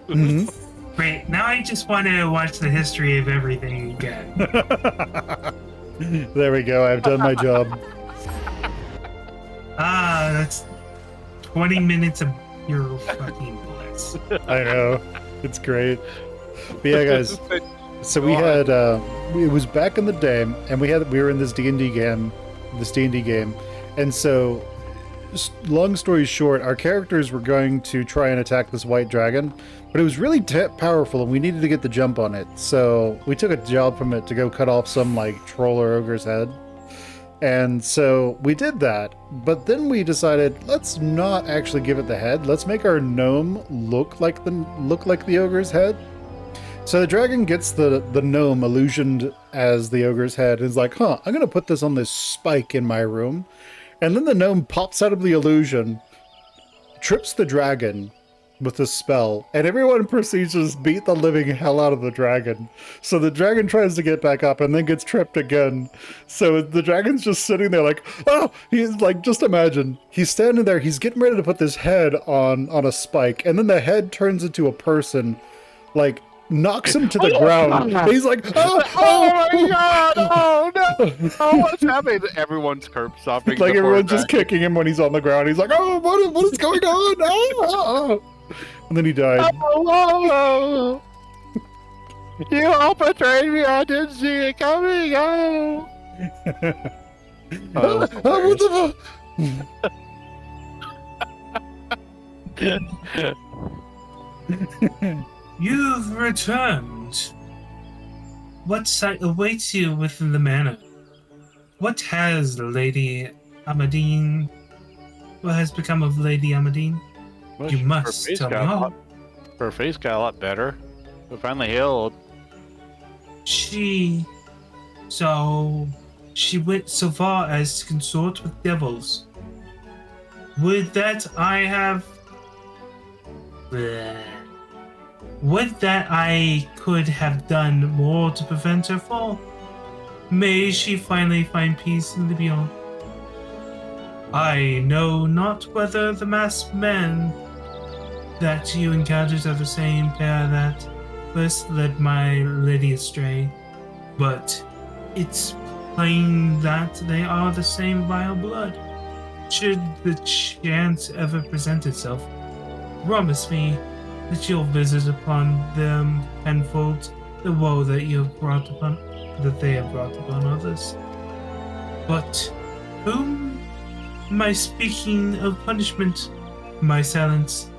Great. Now I just want to watch the history of everything again. There we go. I've done my job. That's 20 minutes of pure fucking bliss. I know. It's great. But yeah, guys. So we had it was back in the day, and we were in this D&D game, and so long story short, our characters were going to try and attack this white dragon, but it was really powerful, and we needed to get the jump on it. So we took a job from it to go cut off some like troll or ogre's head, and so we did that. But then we decided, let's not actually give it the head. Let's make our gnome look like the ogre's head. So the dragon gets the gnome illusioned as the ogre's head and is like, huh, I'm going to put this on this spike in my room. And then the gnome pops out of the illusion, trips the dragon with the spell, and everyone proceeds to just beat the living hell out of the dragon. So the dragon tries to get back up and then gets tripped again. So the dragon's just sitting there like, oh, he's like, just imagine, he's standing there, he's getting ready to put this head on a spike, and then the head turns into a person, like, knocks him to the ground. He's like, oh my god, oh no, oh, what's happening? Everyone's curb stomping. Like everyone's just kicking him when he's on the ground. He's like, oh, what is going on? Oh. And then he died. Oh, you all betrayed me. I didn't see it coming. Oh. What the fuck? You've returned. What sight awaits you within the manor? What has Lady Amadine? What has become of Lady Amadine? Well, You must tell me all. Her face got a lot better. We finally healed. She went so far as to consort with devils. Would that I have... Bleh. Would that I could have done more to prevent her fall. May she finally find peace in the beyond. I know not whether the masked men that you encountered are the same pair that first led my lady astray, but it's plain that they are the same vile blood. Should the chance ever present itself, promise me that you'll visit upon them tenfold the woe that they have brought upon others. But whom am I speaking of punishment? My silence.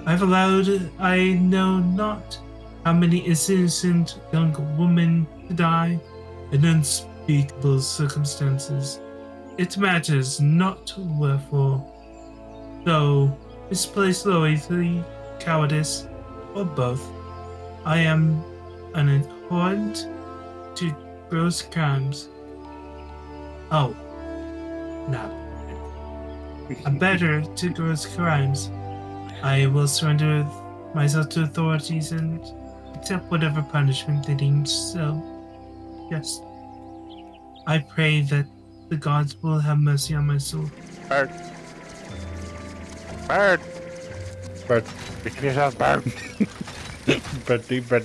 I've allowed I know not how many innocent young women to die in unspeakable circumstances. It matters not wherefore, though misplaced loyalty, cowardice, or both. I am an abhorrent to gross crimes. Oh, not I'm better to gross crimes. I will surrender myself to authorities and accept whatever punishment they deem so. Yes. I pray that the gods will have mercy on my soul. Bird. Bird. Bird. Pick yourself, bird. Birdie. Bird.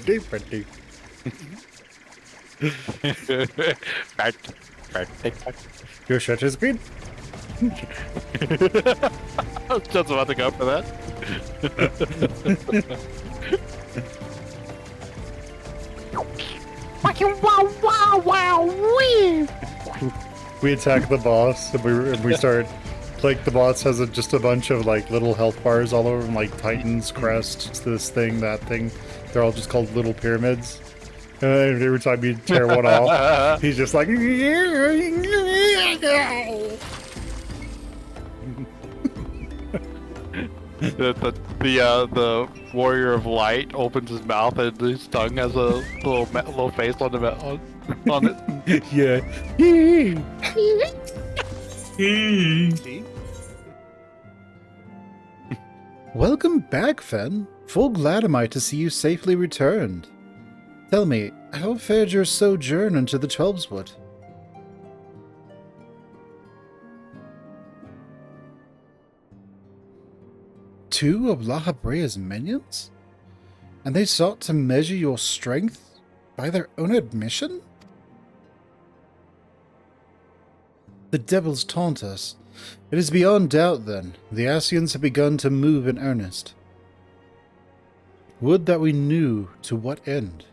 Your shirt is green. I was just about to go for that. We attack the boss, and we start, like, the boss has just a bunch of, like, little health bars all over him, like Titan's crest, this thing, that thing. They're all just called little pyramids. And every time you tear one off, he's just like... The warrior of light opens his mouth and his tongue has a little face on it. Yeah. Welcome back, Fen. Full glad am I to see you safely returned. Tell me, how fared your sojourn into the Twelveswood? Two of La Habrea's minions? And they sought to measure your strength by their own admission? The devils taunt us. It is beyond doubt, then. The Ascians have begun to move in earnest. Would that we knew to what end.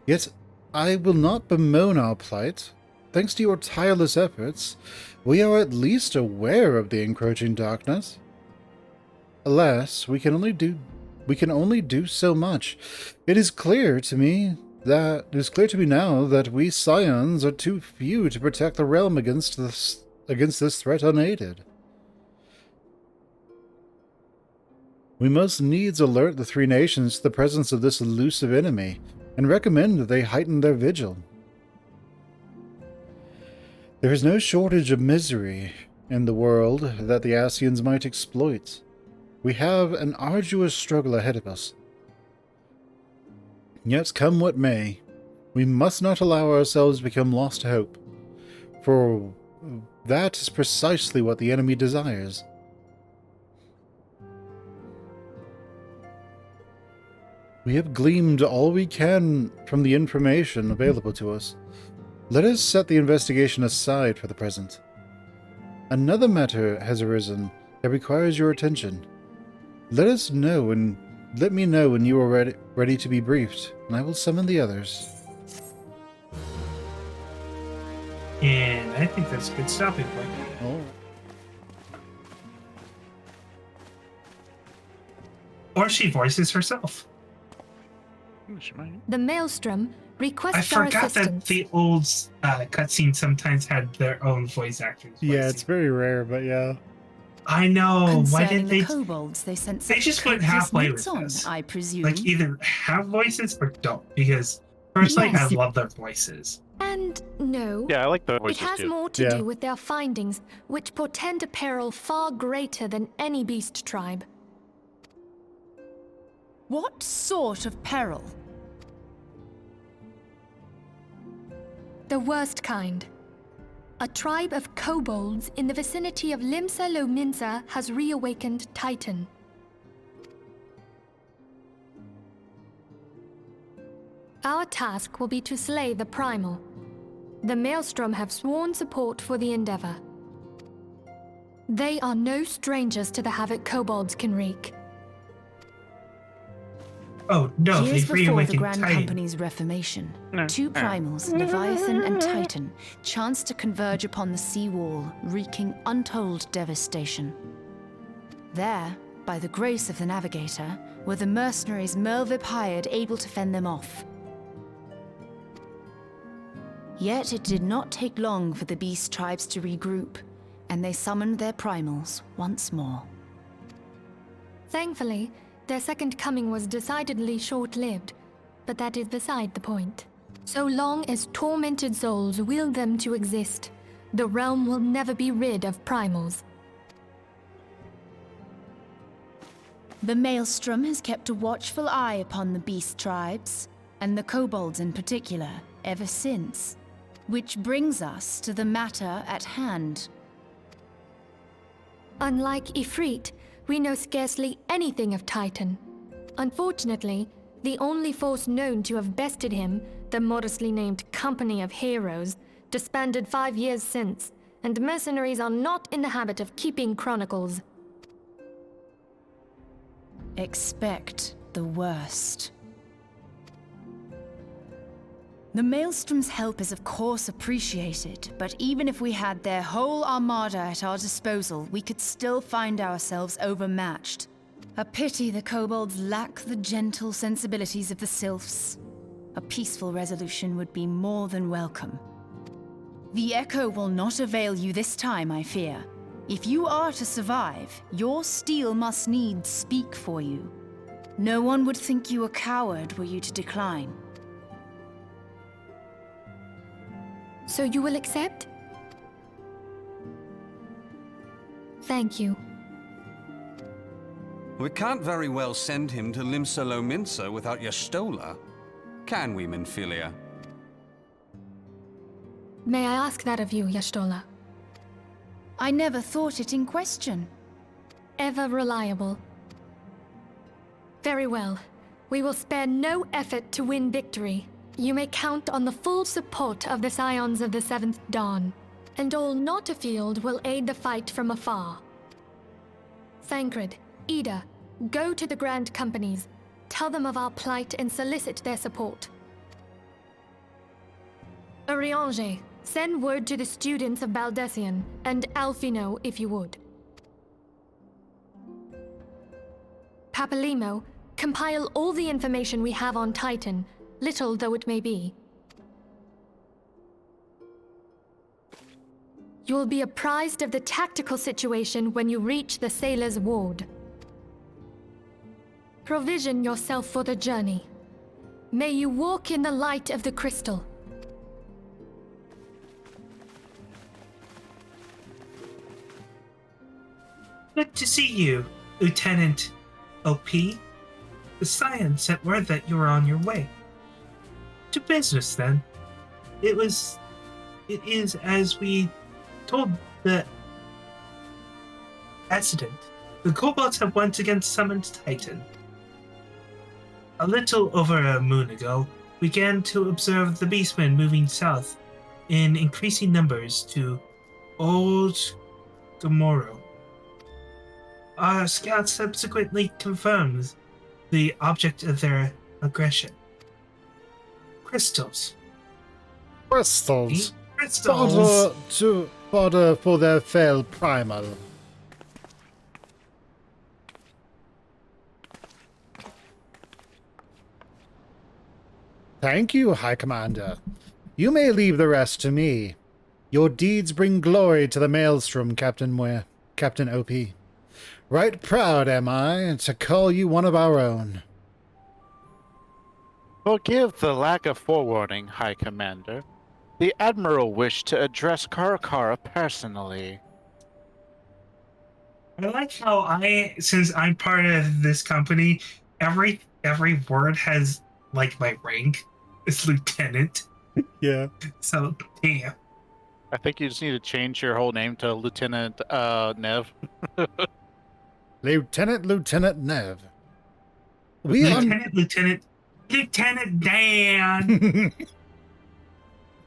Yet I will not bemoan our plight. Thanks to your tireless efforts, we are at least aware of the encroaching darkness. Alas, we can only do so much. It is clear to me now that we scions are too few to protect the realm against this threat unaided. We must needs alert the three nations to the presence of this elusive enemy, and recommend that they heighten their vigil. There is no shortage of misery in the world that the Ascians might exploit. We have an arduous struggle ahead of us. Yet come what may, we must not allow ourselves to become lost to hope, for that is precisely what the enemy desires. We have gleaned all we can from the information available to us. Let us set the investigation aside for the present. Another matter has arisen that requires your attention. Let me know when you are ready to be briefed, and I will summon the others. And I think that's a good stopping point. Oh. Or she voices herself. The Maelstrom requests I our forgot assistance. that the old cutscenes sometimes had their own voice actors. Yeah, it's very rare, but yeah. I know. Why Concerning did the they? kobolds, they sent They such just went courteous halfway notes with on, this. I presume. Like either have voices or don't, because personally, I Yes. love their voices. And no, Yeah, I like the it voices has too. more to Yeah. do with their findings, which portend a peril far greater than any beast tribe. What sort of peril? The worst kind. A tribe of kobolds in the vicinity of Limsa Lominsa has reawakened Titan. Our task will be to slay the Primal. The Maelstrom have sworn support for the endeavor. They are no strangers to the havoc kobolds can wreak. Oh no, Years they've before the reawakened Grand Titan. Company's reformation, two primals, Leviathan and Titan, chanced to converge upon the seawall, wreaking untold devastation. There, by the grace of the Navigator, were the mercenaries Merlvip hired able to fend them off. Yet it did not take long for the beast tribes to regroup, and they summoned their primals once more. Thankfully, their second coming was decidedly short-lived, but that is beside the point. So long as tormented souls will them to exist, the realm will never be rid of primals. The Maelstrom has kept a watchful eye upon the beast tribes, and the kobolds in particular, ever since. Which brings us to the matter at hand. Unlike Ifrit, we know scarcely anything of Titan. Unfortunately, the only force known to have bested him, the modestly named Company of Heroes, disbanded 5 years since, and mercenaries are not in the habit of keeping chronicles. Expect the worst. The Maelstrom's help is of course appreciated, but even if we had their whole armada at our disposal, we could still find ourselves overmatched. A pity the kobolds lack the gentle sensibilities of the sylphs. A peaceful resolution would be more than welcome. The echo will not avail you this time, I fear. If you are to survive, your steel must needs speak for you. No one would think you a coward were you to decline. So you will accept? Thank you. We can't very well send him to Limsa Lominsa without Y'shtola, can we, Minfilia? May I ask that of you, Y'shtola? I never thought it in question. Ever reliable. Very well. We will spare no effort to win victory. You may count on the full support of the Scions of the Seventh Dawn, and all not afield will aid the fight from afar. Thancred, Ida, go to the Grand Companies, tell them of our plight and solicit their support. Urianger, send word to the students of Baldessian, and Alfino if you would. Papalimo, compile all the information we have on Titan, little though it may be. You will be apprised of the tactical situation when you reach the Sailor's Ward. Provision yourself for the journey. May you walk in the light of the crystal. Good to see you, Lieutenant OP. The Scion sent word that you were on your way. To business, then. It is as we told the accident. The kobolds have once again summoned Titan. A little over a moon ago, we began to observe the beastmen moving south in increasing numbers to Old Gomorrah. Our scout subsequently confirms the object of their aggression. Crystals. Crystals. Crystals. Fodder for their fell primal. Thank you, High Commander. You may leave the rest to me. Your deeds bring glory to the Maelstrom, Captain Muir, Captain OP. Right proud am I to call you one of our own. Forgive the lack of forewarning, High Commander. The Admiral wished to address Karakara personally. I like how since I'm part of this company, every word has like my rank. It's lieutenant. Yeah. So damn. I think you just need to change your whole name to Lieutenant Nev. Lieutenant Nev. Lieutenant Dan.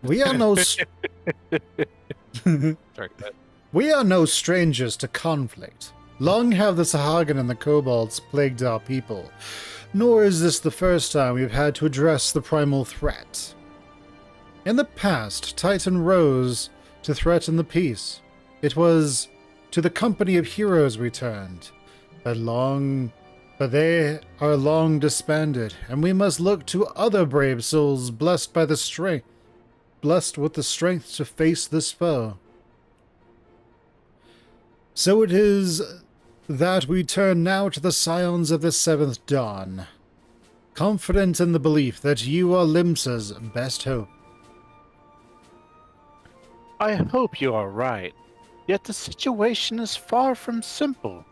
We are no We are no strangers to conflict. Long have the Sahagin and the Kobolds plagued our people, nor is this the first time we've had to address the primal threat. In the past, Titan rose to threaten the peace. It was to the company of heroes we turned, but they are long disbanded, and we must look to other brave souls blessed with the strength to face this foe. So it is that we turn now to the Scions of the Seventh Dawn, confident in the belief that you are Limsa's best hope. I hope you are right, yet the situation is far from simple.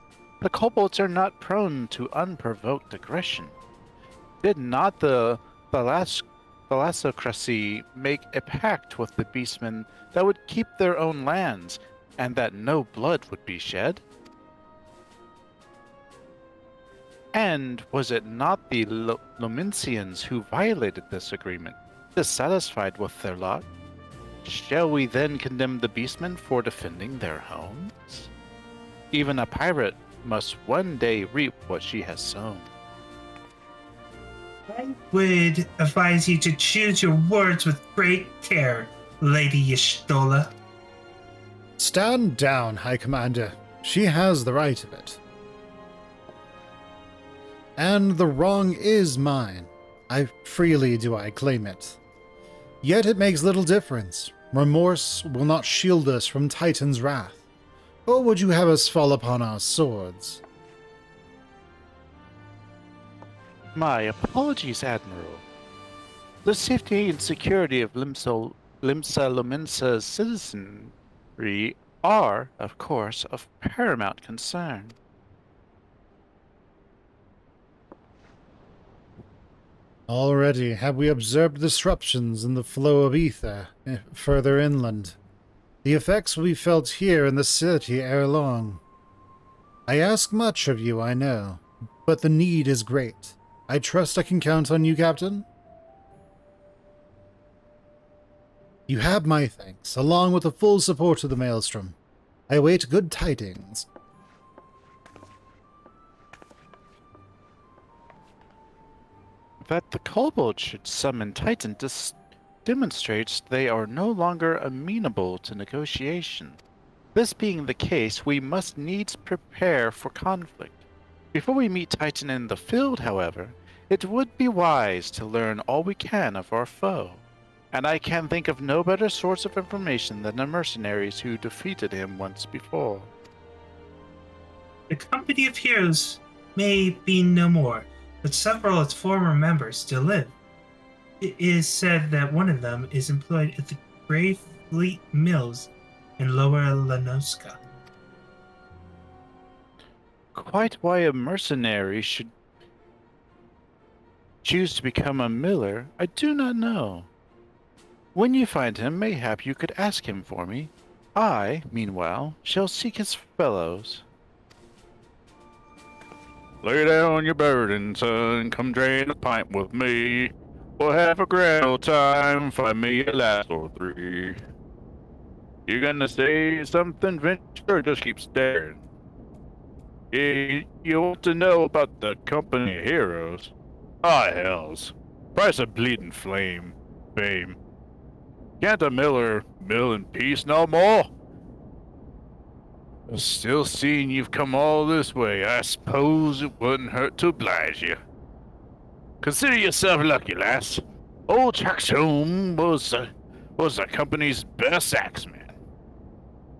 The kobolds are not prone to unprovoked aggression. Did not the Thalassocracy make a pact with the beastmen that would keep their own lands, and that no blood would be shed? And was it not the Lomincians who violated this agreement, dissatisfied with their lot? Shall we then condemn the beastmen for defending their homes? Even a pirate must one day reap what she has sown. I would advise you to choose your words with great care, Lady Y'shtola. Stand down, High Commander. She has the right of it. And the wrong is mine. Freely do I claim it. Yet it makes little difference. Remorse will not shield us from Titan's wrath. Or would you have us fall upon our swords? My apologies, Admiral. The safety and security of Limsa Lominsa's citizenry are, of course, of paramount concern. Already have we observed disruptions in the flow of ether further inland. The effects will be felt here in the city ere long. I ask much of you, I know, but the need is great. I trust I can count on you, Captain. You have my thanks, along with the full support of the Maelstrom. I await good tidings. That the kobold should summon Titan demonstrates they are no longer amenable to negotiation. This being the case, we must needs prepare for conflict. Before we meet Titan in the field, however, it would be wise to learn all we can of our foe. And I can think of no better source of information than the mercenaries who defeated him once before. The company of heroes may be no more, but several of its former members still live. It is said that one of them is employed at the Grey Fleet Mills in Lower Lanoska. Quite why a mercenary should choose to become a miller, I do not know. When you find him, mayhap you could ask him for me. I, meanwhile, shall seek his fellows. Lay down your burden, son, come drain a pint with me. We'll have a grand old time, find me a lass or three. You gonna say something, Venture, or just keep staring? You want to know about the company of heroes? Ah, hells. Price of bleeding fame. Can't a miller mill in peace no more? Still seeing you've come all this way, I suppose it wouldn't hurt to oblige you. Consider yourself lucky, lass. Old Trachtoum was the company's best axeman.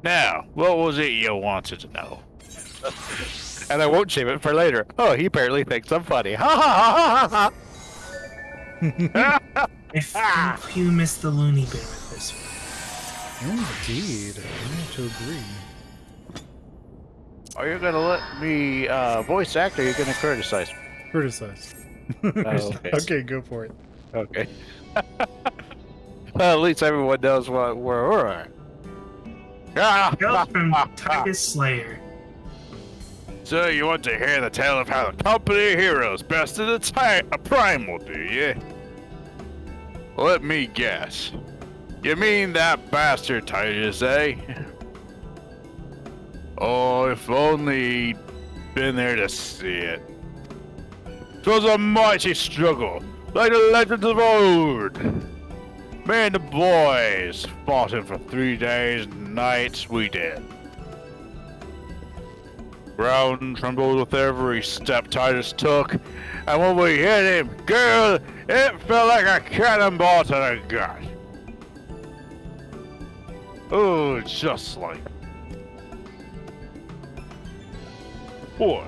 Now, what was it you wanted to know? And I won't shave it for later. Oh, he apparently thinks I'm funny. Ha ha ha ha ha! I think you missed the loony bin with this one. Indeed, I have to agree. Are you gonna let me voice act, or are you gonna criticize me? Criticize. Okay. Okay, go for it. Okay. Well, at least everyone knows where we're at. Hails from Titus Slayer. So you want to hear the tale of how the company of heroes bested a primal, do you? Let me guess. You mean that bastard Titus, eh? Oh, if only he'd been there to see it. 'Twas a mighty struggle, like the legends of old. Me and the boys fought him for 3 days and nights, we did. Ground trembled with every step Titus took, and when we hit him, girl, it felt like a cannonball to the gut. Oh, just like... Boy,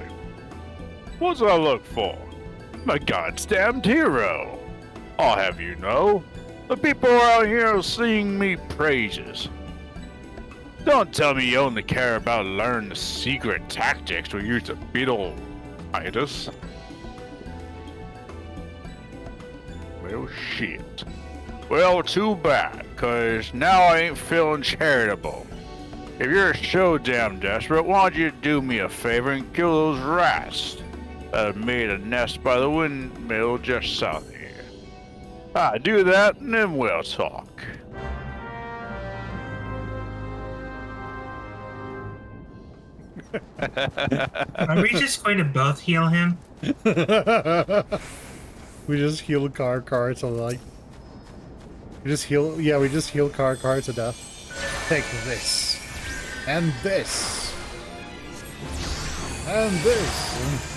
what's I look for? My goddamned hero. I'll have you know, the people around here sing me praises. Don't tell me you only care about learning the secret tactics to use to beat old Titus. Well, shit. Well, too bad, 'cause now I ain't feeling charitable. If you're so damn desperate, why don't you do me a favor and kill those rats that have made a nest by the windmill just south of here? Do that, and then we'll talk. Are we just going to both heal him? We just heal Car to like. We just heal. Yeah, we just heal Car to death. Take this, and this, and this.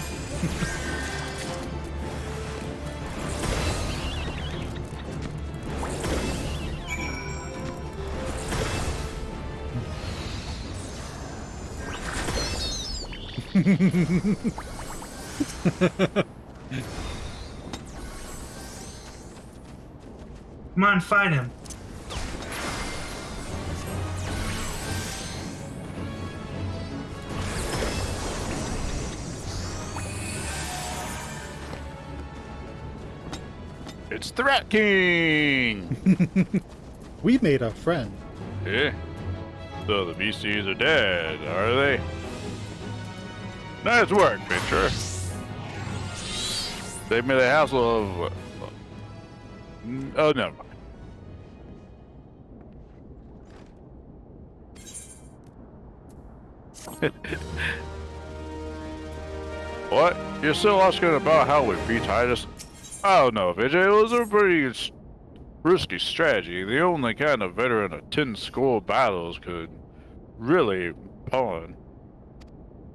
Come on, fight him. It's the Rat King! We made a friend. Yeah? So the beasties are dead, are they? Nice work, Venture. Save me the hassle of. Oh, never mind. What? You're still asking about how we beat Titus? I don't know, Vijay. It was a pretty risky strategy. The only kind of veteran of 10 score battles could really pawn.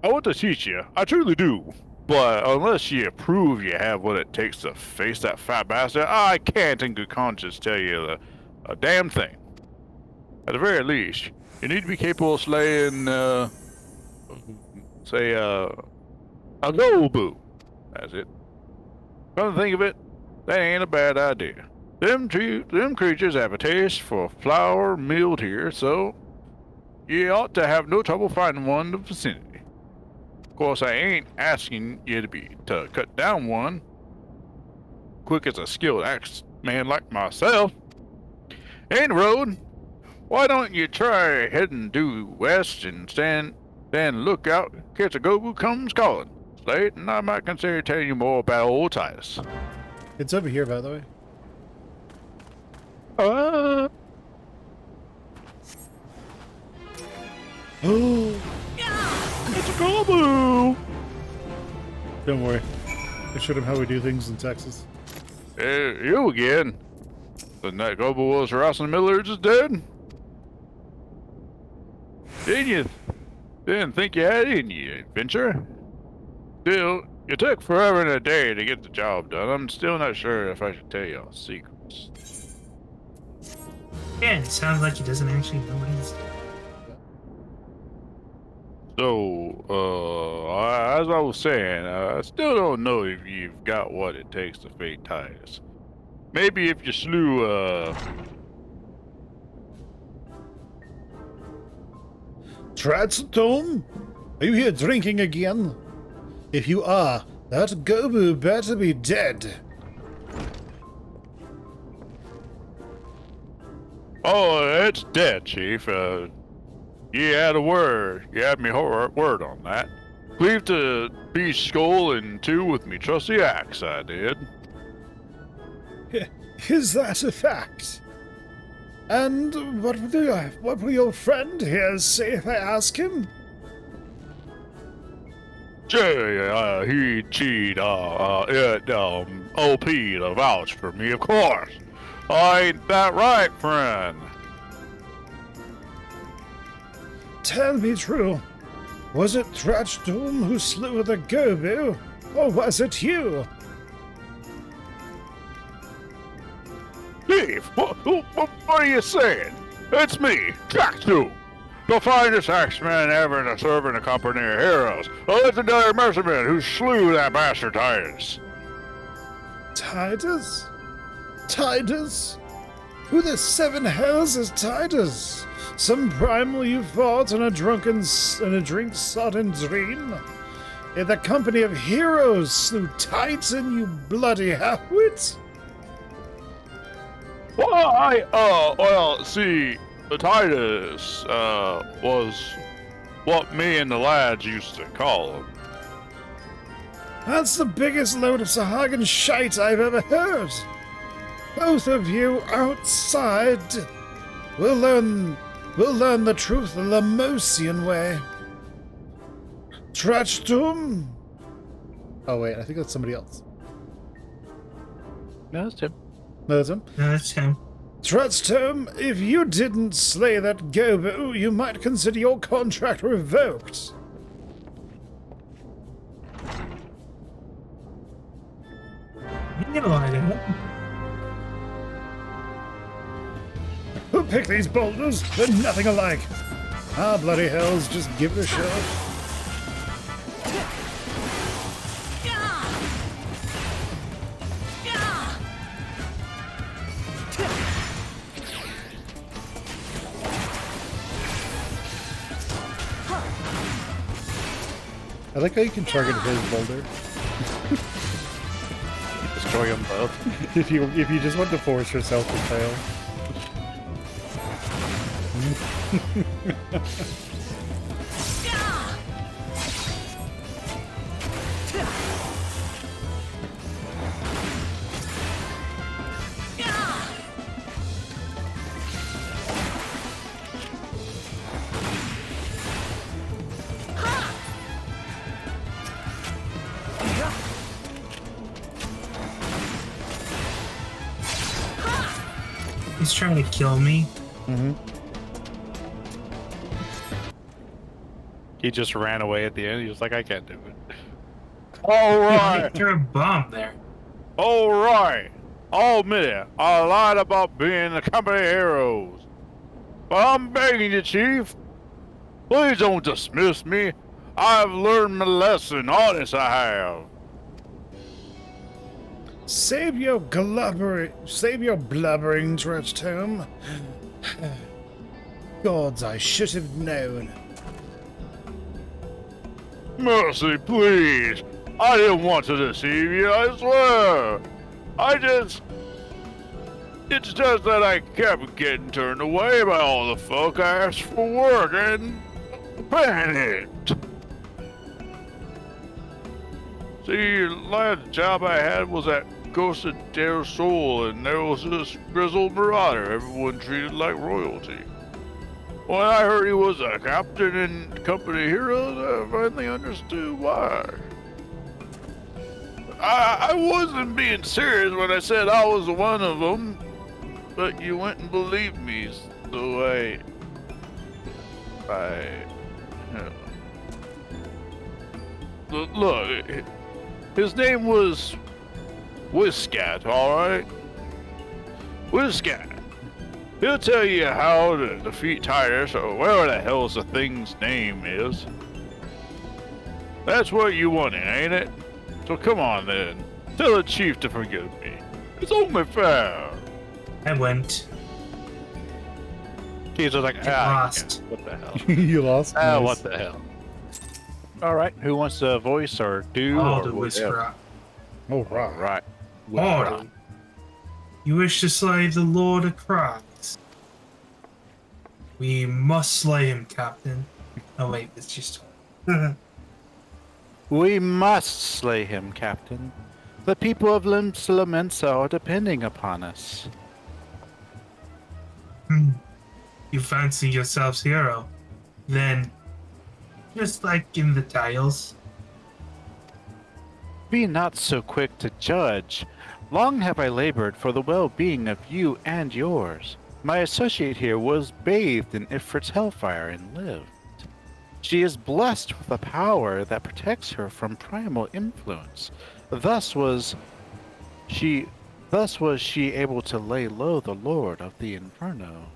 I want to teach you. I truly do. But unless you prove you have what it takes to face that fat bastard, I can't in good conscience tell you a damn thing. At the very least, you need to be capable of slaying, say, a Gobu. That's it. Come to think of it, that ain't a bad idea. Them creatures have a taste for flour milled here, so you ought to have no trouble finding one in the vicinity. Of course, I ain't asking you to cut down one quick as a skilled axe man like myself. Ain't the road. Why don't you try heading due west and stand look out in case a Gobu comes calling? Late, and I might consider telling you more about old Titus. It's over here, by the way. Oh, It's a Gobu! don't worry. I showed him how we do things in Texas. You again. The that Gobu was harassing the millers is dead? Didn't think you had it in you, adventure? Still, it took forever and a day to get the job done. I'm still not sure if I should tell you all secrets. Yeah, it sounds like he doesn't actually know what he's. So, as I was saying, I still don't know if you've got what it takes to fade Titus. Maybe if you slew, Trachtoum? Are you here drinking again? If you are, that Gobu better be dead. Oh, it's dead, Chief. You had a word. You had me word on that. Cleave to beast skull in two with me trusty axe, I did. Is that a fact? And what will your friend here say if I ask him? Jay, he cheat, OP to vouch for me, of course. Ain't that right, friend? Tell me true. Was it Trachtoum who slew the Gobu, or was it you? Chief, what are you saying? It's me, Trachtoum, the finest axeman ever in the serving the company of heroes, a legendary mercenary who slew that bastard Titus. Titus? Titus? Who the seven hells is Titus? Some primal you fought in a drink-sodden dream? In the company of heroes slew Titan, you bloody halfwit? Well, see, the Titus, was what me and the lads used to call him. That's the biggest load of Sahagan shite I've ever heard. Both of you outside. We'll learn the truth the Lemosian way. Trachtoum? Oh wait, I think that's somebody else. No, it's him. No, that's him. No, that's him. Trachtoum, if you didn't slay that Gobu, you might consider your contract revoked. You can get a lie to him. Who picked these boulders? They're nothing alike. Ah, bloody hells, just give it a shot. I like how you can target his boulder. Destroy them both. if you just want to force yourself to fail. He's trying to kill me. Mm-hmm. He just ran away at the end. He was like, I can't do it. All right. You're a bomb there. All right. I'll admit it. I lied about being the company heroes. But I'm begging you, Chief. Please don't dismiss me. I've learned my lesson. Honest, I have. Save your blubbering, Trachtoum. Gods, I should have known. Mercy, please. I didn't want to deceive you, I swear. It's just that I kept getting turned away by all the folk I asked for work and panicked. See, the last job I had was at Ghosted Dare Soul, and there was this grizzled marauder everyone treated like royalty. When I heard he was a captain in company heroes, I finally understood why. I wasn't being serious when I said I was one of them, but you wouldn't believe me, so look, his name was Whiskat, alright? Whiskat. He'll tell you how to defeat Titus, or whatever the hell's the thing's name is. That's what you wanted, ain't it? So come on then. Tell the chief to forgive me. It's only fair. I went. He's just like, lost. yeah, what the hell? You lost. Nice. What the hell? Alright, who wants to voice or do All or the whisper. All right. Right. Order. You wish to slay the Lord of Crocs? We must slay him, Captain. Oh wait, it's just... We must slay him, Captain. The people of Limsa are depending upon us. You fancy yourselves hero? Then, just like in the tiles. Be not so quick to judge. Long have I labored for the well-being of you and yours. My associate here was bathed in Ifrit's hellfire and lived. She is blessed with a power that protects her from primal influence. Thus was she able to lay low the Lord of the Inferno.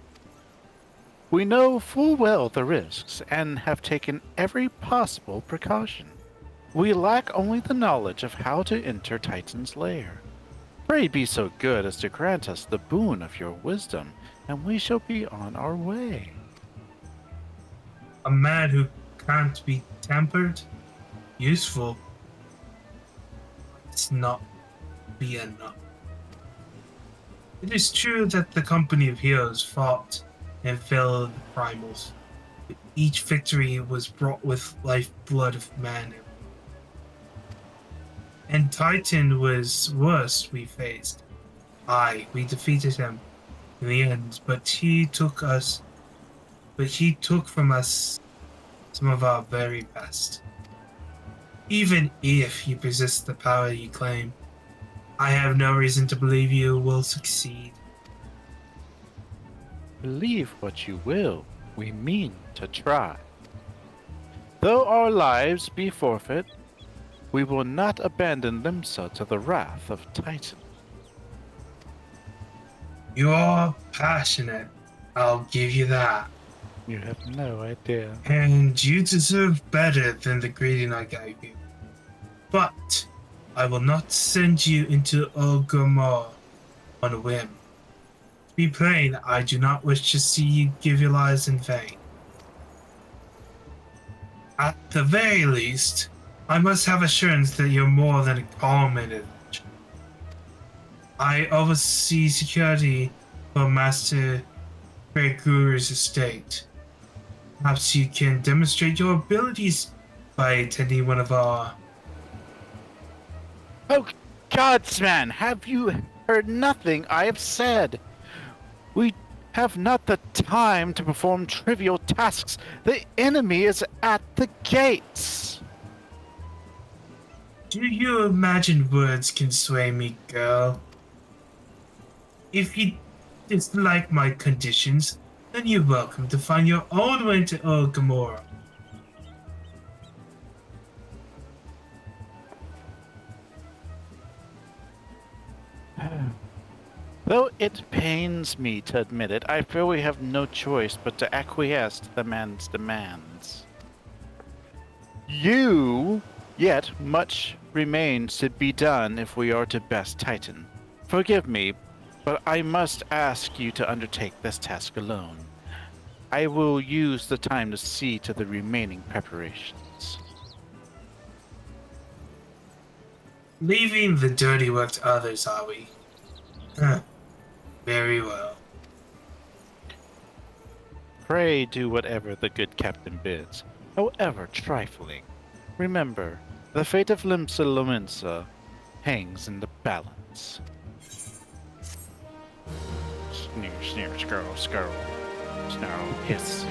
We know full well the risks and have taken every possible precaution. We lack only the knowledge of how to enter Titan's lair. Pray be so good as to grant us the boon of your wisdom, and we shall be on our way. A man who can't be tempered? Useful. It's not be enough. It is true that the company of heroes fought and fell the primals. But each victory was brought with lifeblood of man. And Titan was worse we faced. Aye, we defeated him in the end, but he took from us some of our very best. Even if you possess the power you claim, I have no reason to believe you will succeed. Believe what you will, we mean to try. Though our lives be forfeit, we will not abandon Limsa to the wrath of Titan. You are passionate, I'll give you that. You have no idea. And you deserve better than the greeting I gave you. But I will not send you into Orgrimmar on a whim. To be plain, I do not wish to see you give your lives in vain. At the very least, I must have assurance that you're more than a common. I oversee security for Master Great Guru's estate. Perhaps you can demonstrate your abilities by attending one of our... Oh, godsman, have you heard nothing I have said? We have not the time to perform trivial tasks. The enemy is at the gates. Do you imagine words can sway me, girl? If you dislike my conditions, then you're welcome to find your own way to Gamora. Though it pains me to admit it, I feel we have no choice but to acquiesce to the man's demands. Yet much remains to be done if we are to best Titan. Forgive me, but I must ask you to undertake this task alone. I will use the time to see to the remaining preparations. Leaving the dirty work to others, are we? Huh. Very well. Pray do whatever the good captain bids, however trifling. Remember, the fate of Limsa hangs in the balance. Sneer, sneer, skirl, skirl. Snarl, hiss.